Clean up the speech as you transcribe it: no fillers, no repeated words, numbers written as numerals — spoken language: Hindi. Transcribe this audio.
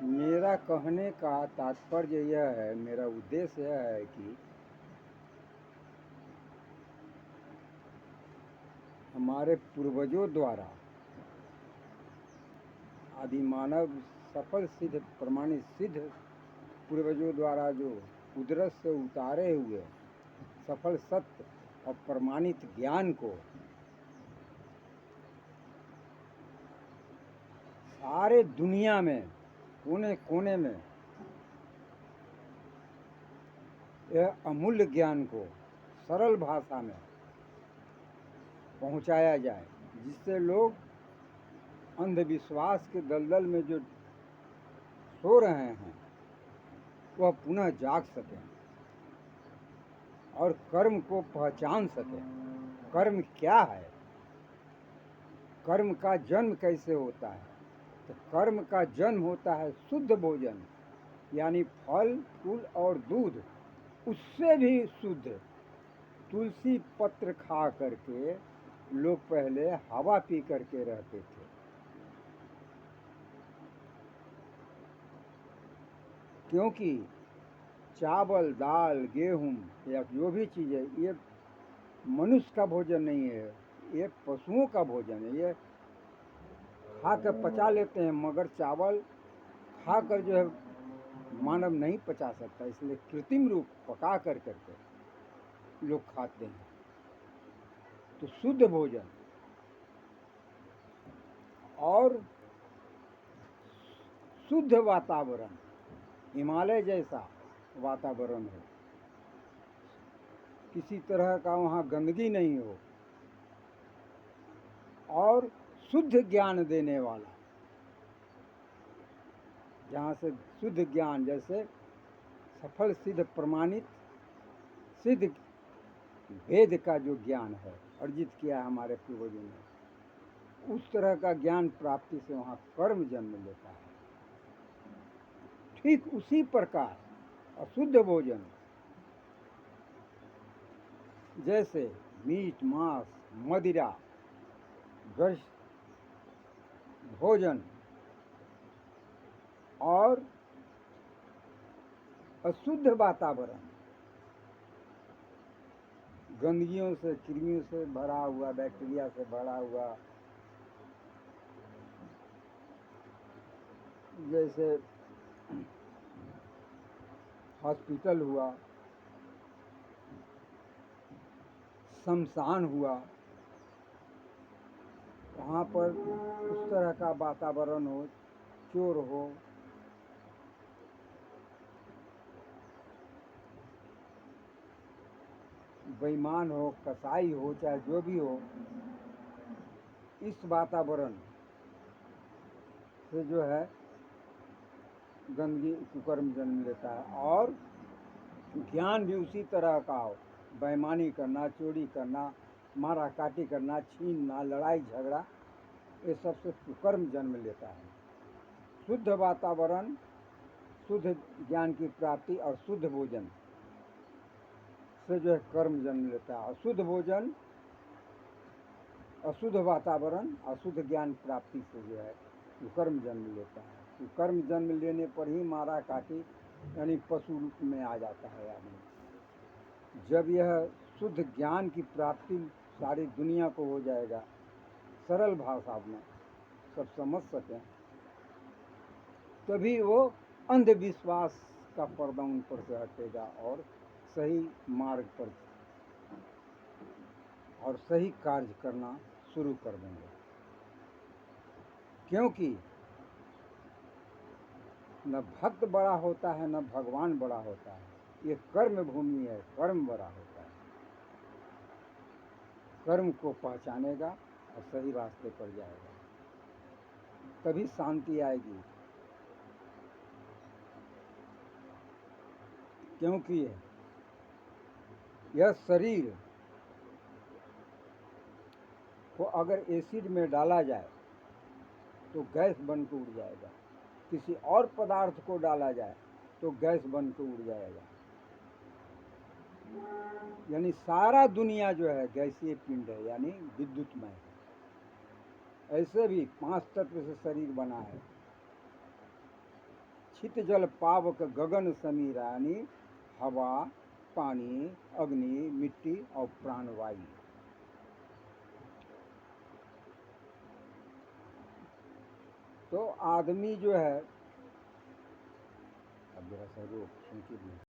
मेरा कहने का तात्पर्य यह है, मेरा उद्देश्य यह है कि हमारे पूर्वजों द्वारा आदिमानव सफल सिद्ध प्रमाणित सिद्ध पूर्वजों द्वारा जो कुदरत से उतारे हुए सफल सत्य और प्रमाणित ज्ञान को सारे दुनिया में कोने कोने में यह अमूल्य ज्ञान को सरल भाषा में पहुंचाया जाए, जिससे लोग अंधविश्वास के दलदल में जो सो रहे हैं वह पुनः जाग सकें और कर्म को पहचान सकें। कर्म क्या है, कर्म का जन्म कैसे होता है? तो कर्म का जन्म होता है शुद्ध भोजन, यानी फल फूल और दूध, उससे भी शुद्ध तुलसी पत्र खा करके लोग पहले हवा पी करके रहते थे। क्योंकि चावल दाल गेहूं या जो भी चीज़ है ये मनुष्य का भोजन नहीं है, ये पशुओं का भोजन है। ये खा कर पचा लेते हैं, मगर चावल खाकर जो है मानव नहीं पचा सकता, इसलिए कृत्रिम रूप पका कर करके लोग खाते हैं। तो शुद्ध भोजन और शुद्ध वातावरण, हिमालय जैसा वातावरण हो, किसी तरह का वहाँ गंदगी नहीं हो, और शुद्ध ज्ञान देने वाला, जहाँ से शुद्ध ज्ञान जैसे सफल सिद्ध प्रमाणित सिद्ध वेद का जो ज्ञान है अर्जित किया है हमारे पूर्वजों ने, उस तरह का ज्ञान प्राप्ति से वहाँ कर्म जन्म लेता है। ठीक उसी प्रकार अशुद्ध भोजन जैसे मीट मांस मदिरा ग्रस्त भोजन और अशुद्ध वातावरण, गंदगियों से कृमियों से भरा हुआ, बैक्टीरिया से भरा हुआ, जैसे हॉस्पिटल हुआ, शमशान हुआ, वहाँ पर उस तरह का वातावरण हो, चोर हो, बेईमान हो, कसाई हो, चाहे जो भी हो, इस वातावरण से जो है गंदगी कुकर्म जन्म लेता है। और ज्ञान भी उसी तरह का हो, बेईमानी करना, चोरी करना, मारा काटी करना, छीनना, लड़ाई झगड़ा, ये सबसे कुकर्म जन्म लेता है। शुद्ध वातावरण, शुद्ध ज्ञान की प्राप्ति और शुद्ध भोजन से जो है कर्म जन्म लेता है। अशुद्ध भोजन, अशुद्ध वातावरण, अशुद्ध ज्ञान प्राप्ति से जो है कुकर्म जन्म लेता है। कुकर्म जन्म लेने पर ही मारा काटी यानी पशु रूप में आ जाता है आदमी। जब यह शुद्ध ज्ञान की प्राप्ति सारी दुनिया को हो जाएगा, सरल भाषा में सब समझ सकें, तभी वो अंधविश्वास का पर्दा उन पर से हटेगा और सही मार्ग पर और सही कार्य करना शुरू कर देंगे। क्योंकि न भक्त बड़ा होता है न भगवान बड़ा होता है, ये कर्म भूमि है, कर्म बड़ा होता है। कर्म को पहचानेगा और सही रास्ते पर जाएगा, तभी शांति आएगी। क्योंकि यह शरीर को अगर एसिड में डाला जाए तो गैस बन के उड़ जाएगा, किसी और पदार्थ को डाला जाए तो गैस बन के उड़ जाएगा। यानी सारा दुनिया जो है गैसीय पिंड है, यानी विद्युतमय। ऐसे भी 5 तत्व से शरीर बना है, छित जल पावक गगन समीरानी, हवा, पानी, अग्नि, मिट्टी और प्राणवायु। तो आदमी जो है, अब जरा सा रोक,